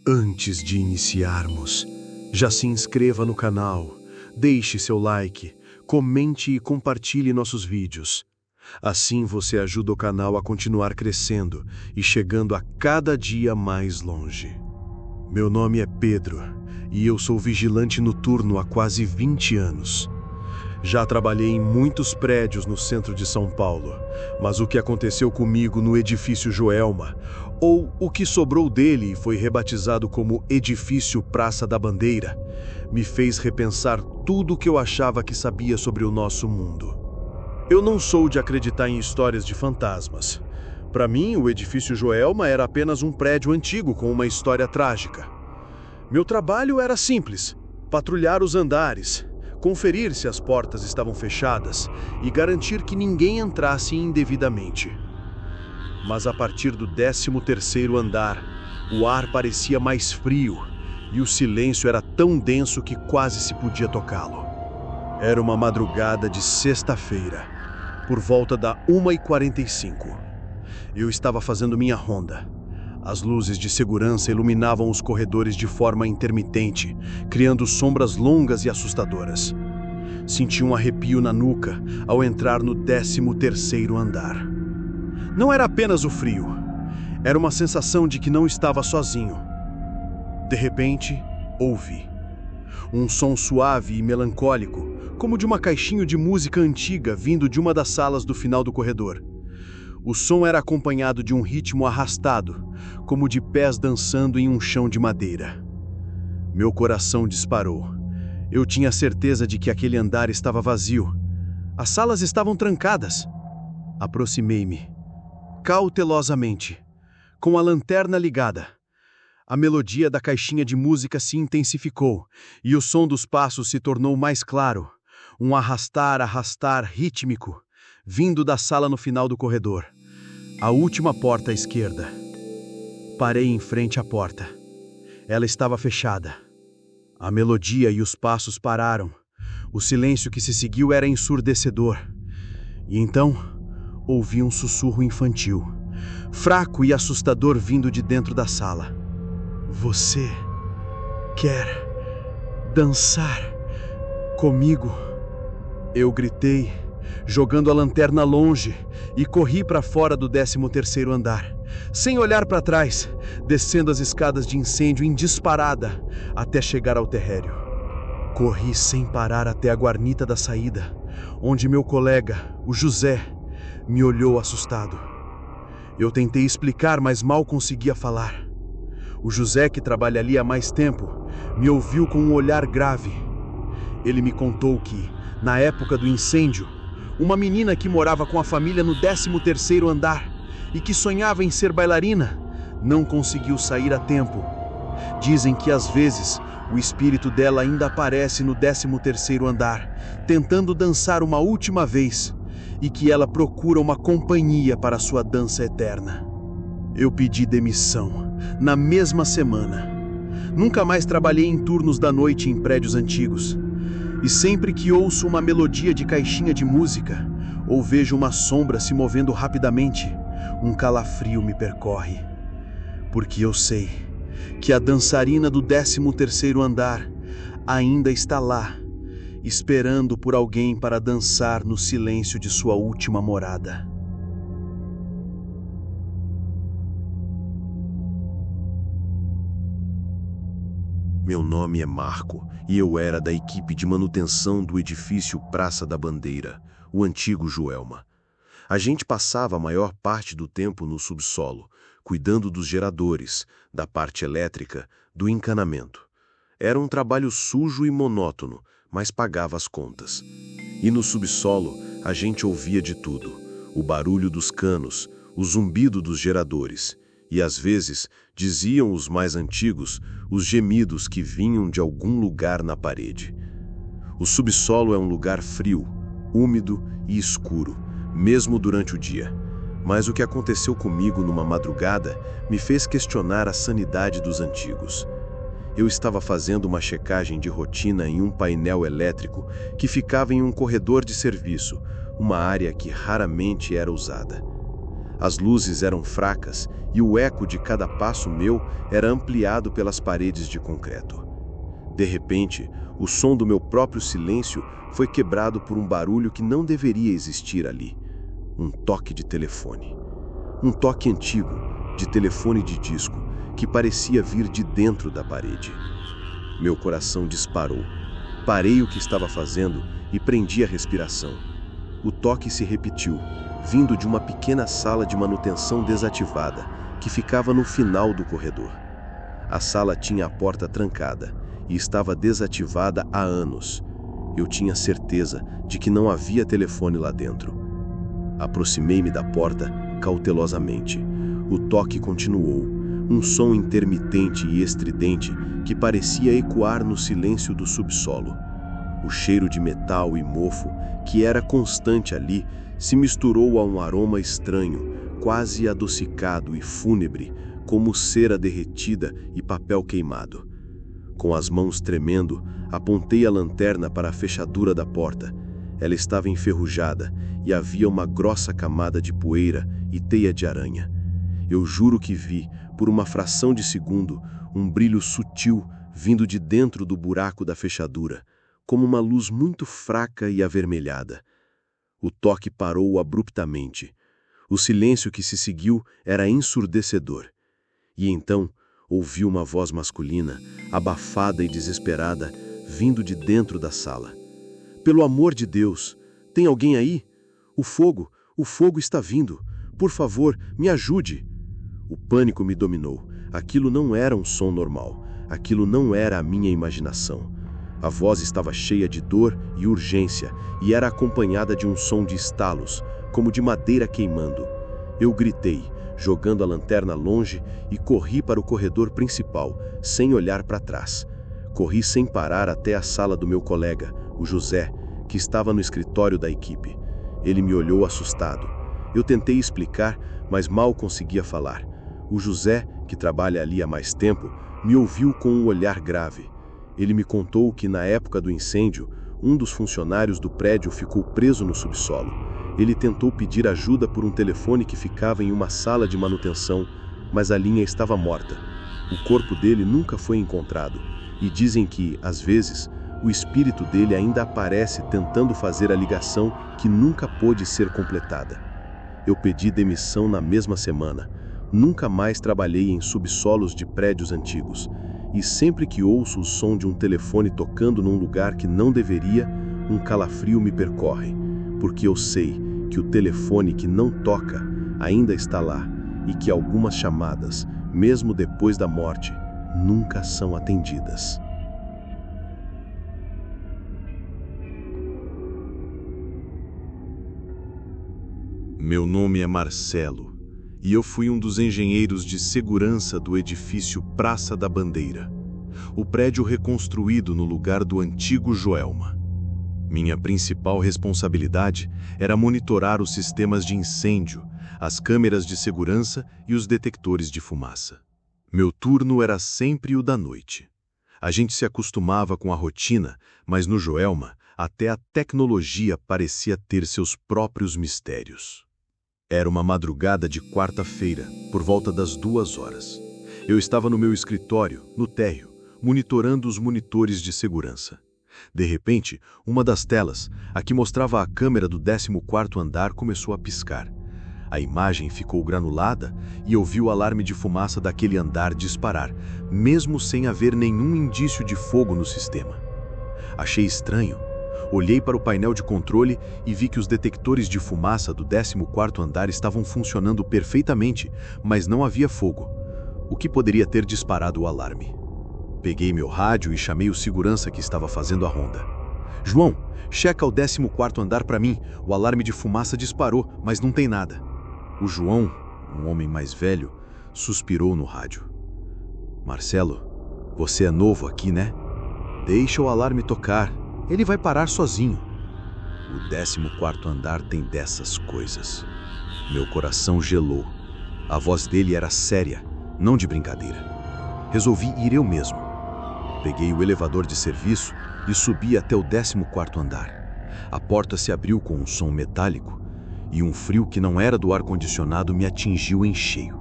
Antes de iniciarmos, já se inscreva no canal, deixe seu like, comente e compartilhe nossos vídeos. Assim você ajuda o canal a continuar crescendo e chegando a cada dia mais longe. Meu nome é Pedro e eu sou vigilante noturno há quase 20 anos. Já trabalhei em muitos prédios no centro de São Paulo, mas o que aconteceu comigo no Edifício Joelma, ou o que sobrou dele e foi rebatizado como Edifício Praça da Bandeira, me fez repensar tudo o que eu achava que sabia sobre o nosso mundo. Eu não sou de acreditar em histórias de fantasmas. Para mim, o Edifício Joelma era apenas um prédio antigo com uma história trágica. Meu trabalho era simples: patrulhar os andares, conferir se as portas estavam fechadas e garantir que ninguém entrasse indevidamente. Mas a partir do 13º andar, o ar parecia mais frio e o silêncio era tão denso que quase se podia tocá-lo. Era uma madrugada de sexta-feira, por volta da 1h45. Eu estava fazendo minha ronda. As luzes de segurança iluminavam os corredores de forma intermitente, criando sombras longas e assustadoras. Senti um arrepio na nuca ao entrar no 13º andar. Não era apenas o frio, era uma sensação de que não estava sozinho. De repente, ouvi um som suave e melancólico, como de uma caixinha de música antiga vindo de uma das salas do final do corredor. O som era acompanhado de um ritmo arrastado, como de pés dançando em um chão de madeira. Meu coração disparou. Eu tinha certeza de que aquele andar estava vazio. As salas estavam trancadas. Aproximei-me, cautelosamente, com a lanterna ligada. A melodia da caixinha de música se intensificou e o som dos passos se tornou mais claro. Um arrastar rítmico, vindo da sala no final do corredor. A última porta à esquerda. Parei em frente à porta. Ela estava fechada. A melodia e os passos pararam. O silêncio que se seguiu era ensurdecedor. E então, ouvi um sussurro infantil, fraco e assustador vindo de dentro da sala. Você quer dançar comigo? Eu gritei, jogando a lanterna longe, e corri para fora do 13º andar, sem olhar para trás, descendo as escadas de incêndio em disparada até chegar ao térreo. Corri sem parar até a guarnita da saída, onde meu colega, o José, me olhou assustado. Eu tentei explicar, mas mal conseguia falar. O José, que trabalha ali há mais tempo, me ouviu com um olhar grave. Ele me contou que, na época do incêndio, uma menina que morava com a família no 13º andar e que sonhava em ser bailarina, não conseguiu sair a tempo. Dizem que às vezes o espírito dela ainda aparece no 13º andar, tentando dançar uma última vez, e que ela procura uma companhia para sua dança eterna. Eu pedi demissão, na mesma semana. Nunca mais trabalhei em turnos da noite em prédios antigos. E sempre que ouço uma melodia de caixinha de música, ou vejo uma sombra se movendo rapidamente, um calafrio me percorre. Porque eu sei que a dançarina do 13º andar ainda está lá, esperando por alguém para dançar no silêncio de sua última morada. Meu nome é Marco e eu era da equipe de manutenção do edifício Praça da Bandeira, o antigo Joelma. A gente passava a maior parte do tempo no subsolo, cuidando dos geradores, da parte elétrica, do encanamento. Era um trabalho sujo e monótono, mas pagava as contas. E no subsolo a gente ouvia de tudo: o barulho dos canos, o zumbido dos geradores. E às vezes, diziam os mais antigos, os gemidos que vinham de algum lugar na parede. O subsolo é um lugar frio, úmido e escuro, mesmo durante o dia. Mas o que aconteceu comigo numa madrugada me fez questionar a sanidade dos antigos. Eu estava fazendo uma checagem de rotina em um painel elétrico que ficava em um corredor de serviço, uma área que raramente era usada. As luzes eram fracas e o eco de cada passo meu era ampliado pelas paredes de concreto. De repente, o som do meu próprio silêncio foi quebrado por um barulho que não deveria existir ali. Um toque de telefone. Um toque antigo, de telefone de disco, que parecia vir de dentro da parede. Meu coração disparou. Parei o que estava fazendo e prendi a respiração. O toque se repetiu, vindo de uma pequena sala de manutenção desativada, que ficava no final do corredor. A sala tinha a porta trancada e estava desativada há anos. Eu tinha certeza de que não havia telefone lá dentro. Aproximei-me da porta cautelosamente. O toque continuou, um som intermitente e estridente que parecia ecoar no silêncio do subsolo. O cheiro de metal e mofo, que era constante ali, se misturou a um aroma estranho, quase adocicado e fúnebre, como cera derretida e papel queimado. Com as mãos tremendo, apontei a lanterna para a fechadura da porta. Ela estava enferrujada e havia uma grossa camada de poeira e teia de aranha. Eu juro que vi, por uma fração de segundo, um brilho sutil vindo de dentro do buraco da fechadura, como uma luz muito fraca e avermelhada. O toque parou abruptamente. O silêncio que se seguiu era ensurdecedor. E então ouvi uma voz masculina, abafada e desesperada, vindo de dentro da sala. "Pelo amor de Deus, tem alguém aí? O fogo está vindo. Por favor, me ajude." O pânico me dominou. Aquilo não era um som normal. Aquilo não era a minha imaginação. A voz estava cheia de dor e urgência e era acompanhada de um som de estalos, como de madeira queimando. Eu gritei, jogando a lanterna longe, e corri para o corredor principal, sem olhar para trás. Corri sem parar até a sala do meu colega, o José, que estava no escritório da equipe. Ele me olhou assustado. Eu tentei explicar, mas mal conseguia falar. O José, que trabalha ali há mais tempo, me ouviu com um olhar grave. Ele me contou que, na época do incêndio, um dos funcionários do prédio ficou preso no subsolo. Ele tentou pedir ajuda por um telefone que ficava em uma sala de manutenção, mas a linha estava morta. O corpo dele nunca foi encontrado, e dizem que, às vezes, o espírito dele ainda aparece tentando fazer a ligação que nunca pôde ser completada. Eu pedi demissão na mesma semana. Nunca mais trabalhei em subsolos de prédios antigos. E sempre que ouço o som de um telefone tocando num lugar que não deveria, um calafrio me percorre, porque eu sei que o telefone que não toca ainda está lá e que algumas chamadas, mesmo depois da morte, nunca são atendidas. Meu nome é Marcelo e eu fui um dos engenheiros de segurança do edifício Praça da Bandeira, o prédio reconstruído no lugar do antigo Joelma. Minha principal responsabilidade era monitorar os sistemas de incêndio, as câmeras de segurança e os detectores de fumaça. Meu turno era sempre o da noite. A gente se acostumava com a rotina, mas no Joelma, até a tecnologia parecia ter seus próprios mistérios. Era uma madrugada de quarta-feira, por volta das 2h. Eu estava no meu escritório, no térreo, monitorando os monitores de segurança. De repente, uma das telas, a que mostrava a câmera do 14º andar, começou a piscar. A imagem ficou granulada e eu vi o alarme de fumaça daquele andar disparar, mesmo sem haver nenhum indício de fogo no sistema. Achei estranho. Olhei para o painel de controle e vi que os detectores de fumaça do 14º andar estavam funcionando perfeitamente, mas não havia fogo. O que poderia ter disparado o alarme? Peguei meu rádio e chamei o segurança que estava fazendo a ronda. "João, checa o 14º andar para mim. O alarme de fumaça disparou, mas não tem nada." O João, um homem mais velho, suspirou no rádio. "Marcelo, você é novo aqui, né? Deixa o alarme tocar. Ele vai parar sozinho." O 14º andar tem dessas coisas. Meu coração gelou. A voz dele era séria, não de brincadeira. Resolvi ir eu mesmo. Peguei o elevador de serviço e subi até o 14º andar. A porta se abriu com um som metálico e um frio que não era do ar-condicionado me atingiu em cheio.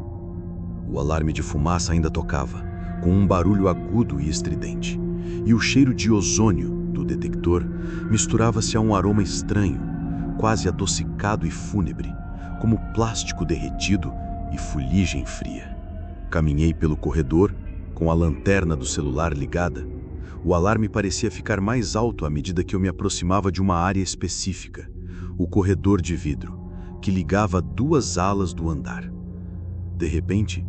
O alarme de fumaça ainda tocava, com um barulho agudo e estridente, e o cheiro de ozônio do detector misturava-se a um aroma estranho, quase adocicado e fúnebre, como plástico derretido e fuligem fria. Caminhei pelo corredor, com a lanterna do celular ligada. O alarme parecia ficar mais alto à medida que eu me aproximava de uma área específica, o corredor de vidro, que ligava duas alas do andar. De repente,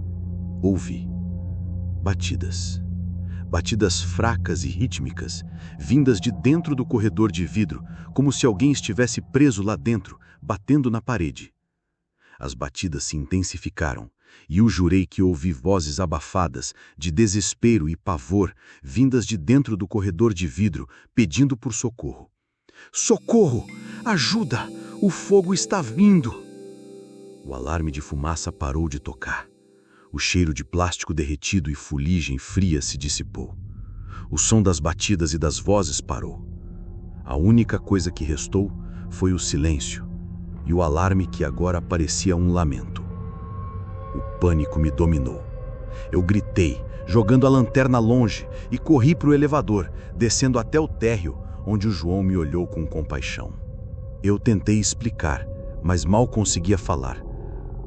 ouvi batidas. Batidas fracas e rítmicas, vindas de dentro do corredor de vidro, como se alguém estivesse preso lá dentro, batendo na parede. As batidas se intensificaram, e eu jurei que ouvi vozes abafadas, de desespero e pavor, vindas de dentro do corredor de vidro, pedindo por socorro. Socorro! Ajuda! O fogo está vindo! O alarme de fumaça parou de tocar. O cheiro de plástico derretido e fuligem fria se dissipou. O som das batidas e das vozes parou. A única coisa que restou foi o silêncio e o alarme que agora parecia um lamento. O pânico me dominou. Eu gritei, jogando a lanterna longe, e corri para o elevador, descendo até o térreo, onde o João me olhou com compaixão. Eu tentei explicar, mas mal conseguia falar.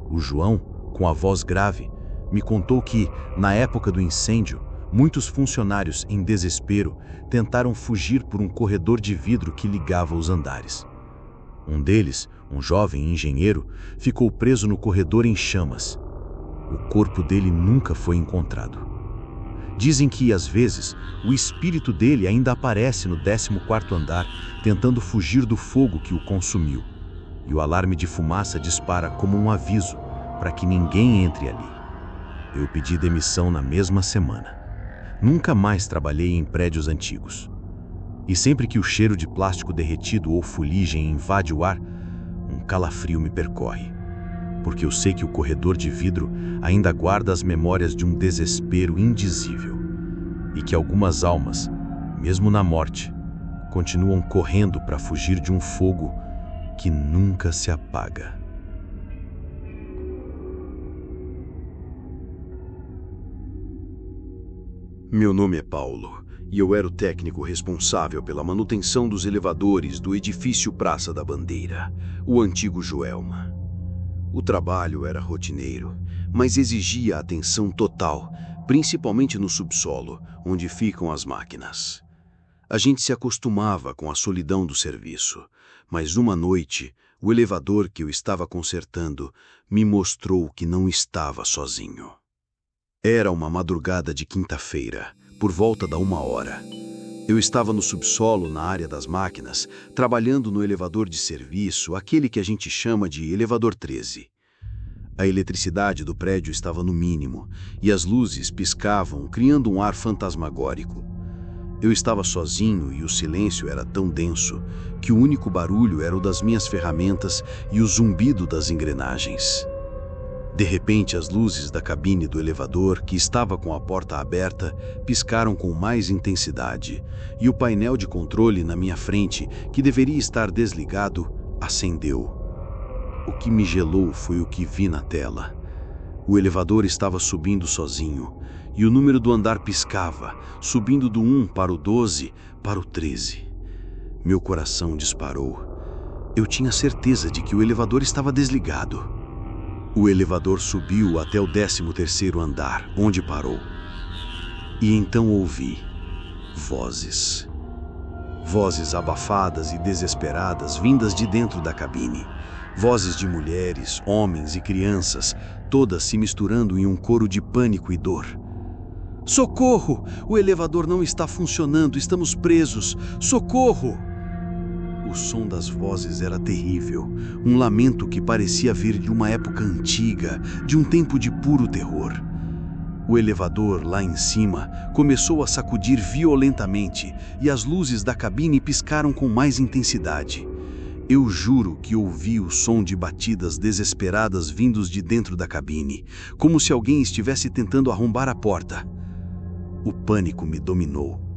O João, com a voz grave, me contou que, na época do incêndio, muitos funcionários, em desespero, tentaram fugir por um corredor de vidro que ligava os andares. Um deles, um jovem engenheiro, ficou preso no corredor em chamas. O corpo dele nunca foi encontrado. Dizem que, às vezes, o espírito dele ainda aparece no 14º andar, tentando fugir do fogo que o consumiu. E o alarme de fumaça dispara como um aviso para que ninguém entre ali. Eu pedi demissão na mesma semana. Nunca mais trabalhei em prédios antigos. E sempre que o cheiro de plástico derretido ou fuligem invade o ar, um calafrio me percorre. Porque eu sei que o corredor de vidro ainda guarda as memórias de um desespero indizível. E que algumas almas, mesmo na morte, continuam correndo para fugir de um fogo que nunca se apaga. Meu nome é Paulo, e eu era o técnico responsável pela manutenção dos elevadores do edifício Praça da Bandeira, o antigo Joelma. O trabalho era rotineiro, mas exigia atenção total, principalmente no subsolo, onde ficam as máquinas. A gente se acostumava com a solidão do serviço, mas uma noite, o elevador que eu estava consertando me mostrou que não estava sozinho. Era uma madrugada de quinta-feira, por volta da 1h. Eu estava no subsolo, na área das máquinas, trabalhando no elevador de serviço, aquele que a gente chama de elevador 13. A eletricidade do prédio estava no mínimo, e as luzes piscavam, criando um ar fantasmagórico. Eu estava sozinho e o silêncio era tão denso que o único barulho era o das minhas ferramentas e o zumbido das engrenagens. De repente, as luzes da cabine do elevador, que estava com a porta aberta, piscaram com mais intensidade, e o painel de controle na minha frente, que deveria estar desligado, acendeu. O que me gelou foi o que vi na tela. O elevador estava subindo sozinho, e o número do andar piscava, subindo do 1 para o 12 para o 13. Meu coração disparou. Eu tinha certeza de que o elevador estava desligado. O elevador subiu até o 13º andar, onde parou. E então ouvi vozes. Vozes abafadas e desesperadas vindas de dentro da cabine. Vozes de mulheres, homens e crianças, todas se misturando em um coro de pânico e dor. Socorro! O elevador não está funcionando, estamos presos! Socorro! O som das vozes era terrível, um lamento que parecia vir de uma época antiga, de um tempo de puro terror. O elevador, lá em cima, começou a sacudir violentamente e as luzes da cabine piscaram com mais intensidade. Eu juro que ouvi o som de batidas desesperadas vindos de dentro da cabine, como se alguém estivesse tentando arrombar a porta. O pânico me dominou.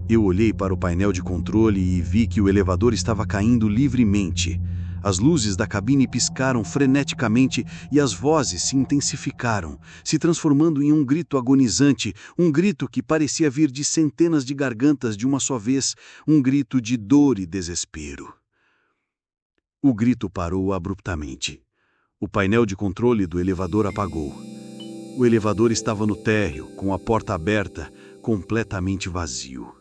Eu olhei para o painel de controle e vi que o elevador estava caindo livremente. As luzes da cabine piscaram freneticamente e as vozes se intensificaram, se transformando em um grito agonizante, um grito que parecia vir de centenas de gargantas de uma só vez, um grito de dor e desespero. O grito parou abruptamente. O painel de controle do elevador apagou. O elevador estava no térreo, com a porta aberta, completamente vazio.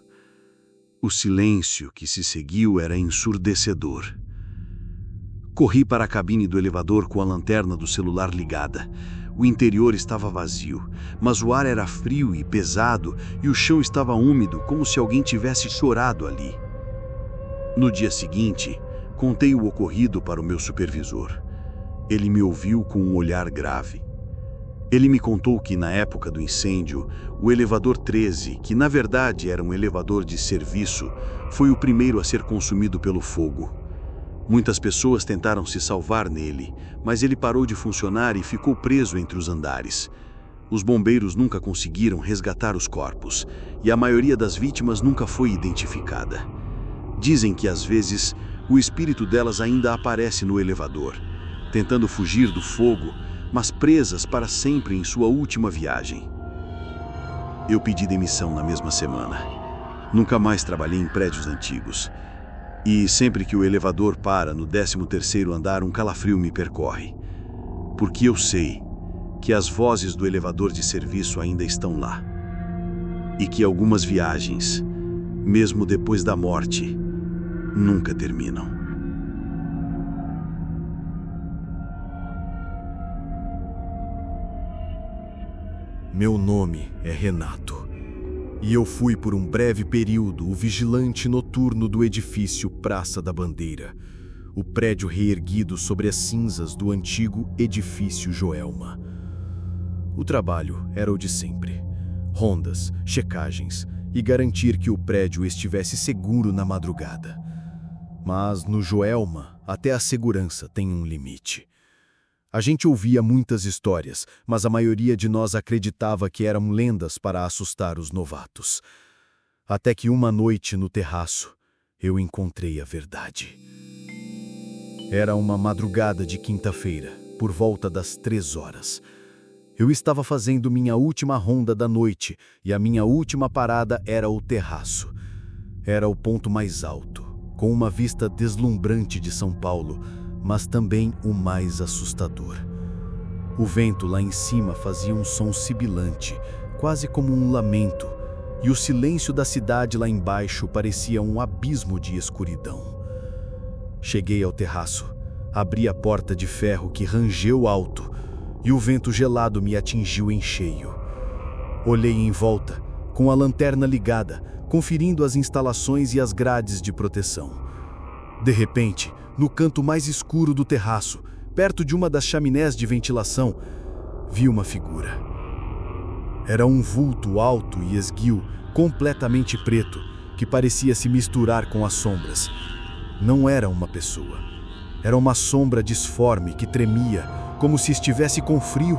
O silêncio que se seguiu era ensurdecedor. Corri para a cabine do elevador com a lanterna do celular ligada. O interior estava vazio, mas o ar era frio e pesado e o chão estava úmido, como se alguém tivesse chorado ali. No dia seguinte, contei o ocorrido para o meu supervisor. Ele me ouviu com um olhar grave. Ele me contou que, na época do incêndio, o elevador 13, que na verdade era um elevador de serviço, foi o primeiro a ser consumido pelo fogo. Muitas pessoas tentaram se salvar nele, mas ele parou de funcionar e ficou preso entre os andares. Os bombeiros nunca conseguiram resgatar os corpos, e a maioria das vítimas nunca foi identificada. Dizem que, às vezes, o espírito delas ainda aparece no elevador, tentando fugir do fogo, mas presas para sempre em sua última viagem. Eu pedi demissão na mesma semana. Nunca mais trabalhei em prédios antigos. E sempre que o elevador para no 13º andar, um calafrio me percorre. Porque eu sei que as vozes do elevador de serviço ainda estão lá. E que algumas viagens, mesmo depois da morte, nunca terminam. Meu nome é Renato. E eu fui por um breve período o vigilante noturno do edifício Praça da Bandeira, o prédio reerguido sobre as cinzas do antigo edifício Joelma. O trabalho era o de sempre: rondas, checagens e garantir que o prédio estivesse seguro na madrugada. Mas no Joelma, até a segurança tem um limite. A gente ouvia muitas histórias, mas a maioria de nós acreditava que eram lendas para assustar os novatos. Até que uma noite no terraço, eu encontrei a verdade. Era uma madrugada de quinta-feira, por volta das 3 horas. Eu estava fazendo minha última ronda da noite e a minha última parada era o terraço. Era o ponto mais alto, com uma vista deslumbrante de São Paulo, mas também o mais assustador. O vento lá em cima fazia um som sibilante, quase como um lamento, e o silêncio da cidade lá embaixo parecia um abismo de escuridão. Cheguei ao terraço, abri a porta de ferro que rangeu alto, e o vento gelado me atingiu em cheio. Olhei em volta, com a lanterna ligada, conferindo as instalações e as grades de proteção. De repente, no canto mais escuro do terraço, perto de uma das chaminés de ventilação, vi uma figura. Era um vulto alto e esguio, completamente preto, que parecia se misturar com as sombras. Não era uma pessoa. Era uma sombra disforme que tremia, como se estivesse com frio,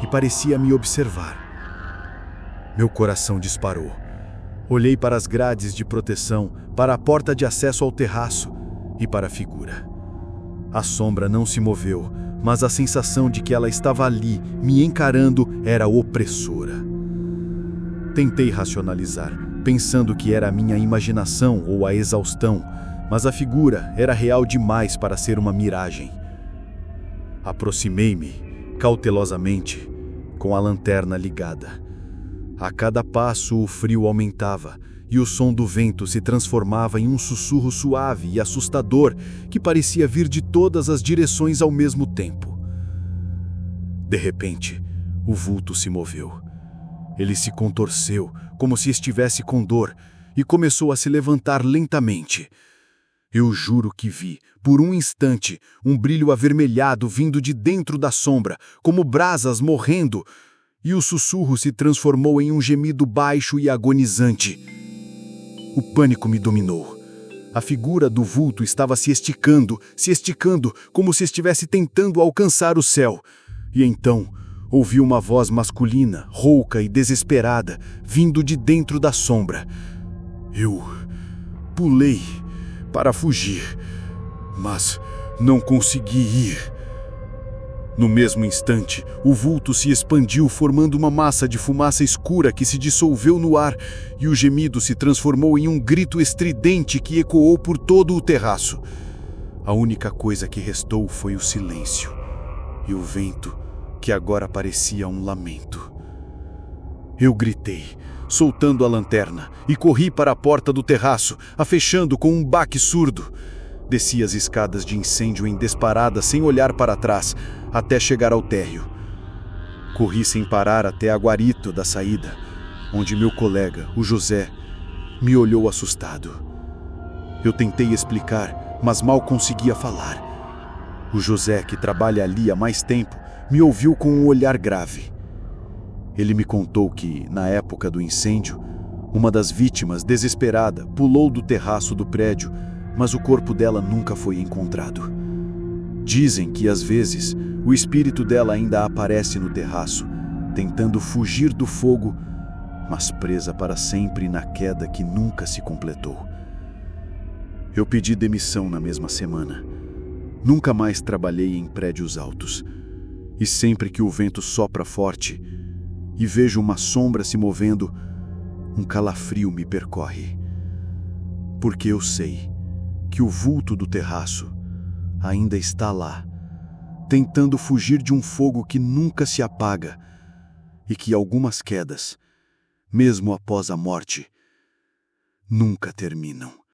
e parecia me observar. Meu coração disparou. Olhei para as grades de proteção, para a porta de acesso ao terraço e para a figura. A sombra não se moveu, mas a sensação de que ela estava ali, me encarando, era opressora. Tentei racionalizar, pensando que era a minha imaginação ou a exaustão, mas a figura era real demais para ser uma miragem. Aproximei-me, cautelosamente, com a lanterna ligada. A cada passo o frio aumentava, e o som do vento se transformava em um sussurro suave e assustador que parecia vir de todas as direções ao mesmo tempo. De repente, o vulto se moveu. Ele se contorceu, como se estivesse com dor, e começou a se levantar lentamente. Eu juro que vi, por um instante, um brilho avermelhado vindo de dentro da sombra, como brasas morrendo, e o sussurro se transformou em um gemido baixo e agonizante. O pânico me dominou. A figura do vulto estava se esticando, como se estivesse tentando alcançar o céu. E então, ouvi uma voz masculina, rouca e desesperada, vindo de dentro da sombra. Eu pulei para fugir, mas Não consegui ir. No mesmo instante, o vulto se expandiu, formando uma massa de fumaça escura que se dissolveu no ar, e o gemido se transformou em um grito estridente que ecoou por todo o terraço. A única coisa que restou foi o silêncio e o vento, que agora parecia um lamento. Eu gritei, soltando a lanterna, e corri para a porta do terraço, a fechando com um baque surdo. Desci as escadas de incêndio em disparada sem olhar para trás, até chegar ao térreo. Corri sem parar até a guarita da saída, onde meu colega, o José, me olhou assustado. Eu tentei explicar, mas mal conseguia falar. O José, que trabalha ali há mais tempo, me ouviu com um olhar grave. Ele me contou que, na época do incêndio, uma das vítimas, desesperada, pulou do terraço do prédio, mas o corpo dela nunca foi encontrado. Dizem que, às vezes, o espírito dela ainda aparece no terraço, tentando fugir do fogo, mas presa para sempre na queda que nunca se completou. Eu pedi demissão na mesma semana. Nunca mais trabalhei em prédios altos. E sempre que o vento sopra forte e vejo uma sombra se movendo, um calafrio me percorre. Porque eu sei que o vulto do terraço ainda está lá, tentando fugir de um fogo que nunca se apaga e que algumas quedas, mesmo após a morte, nunca terminam.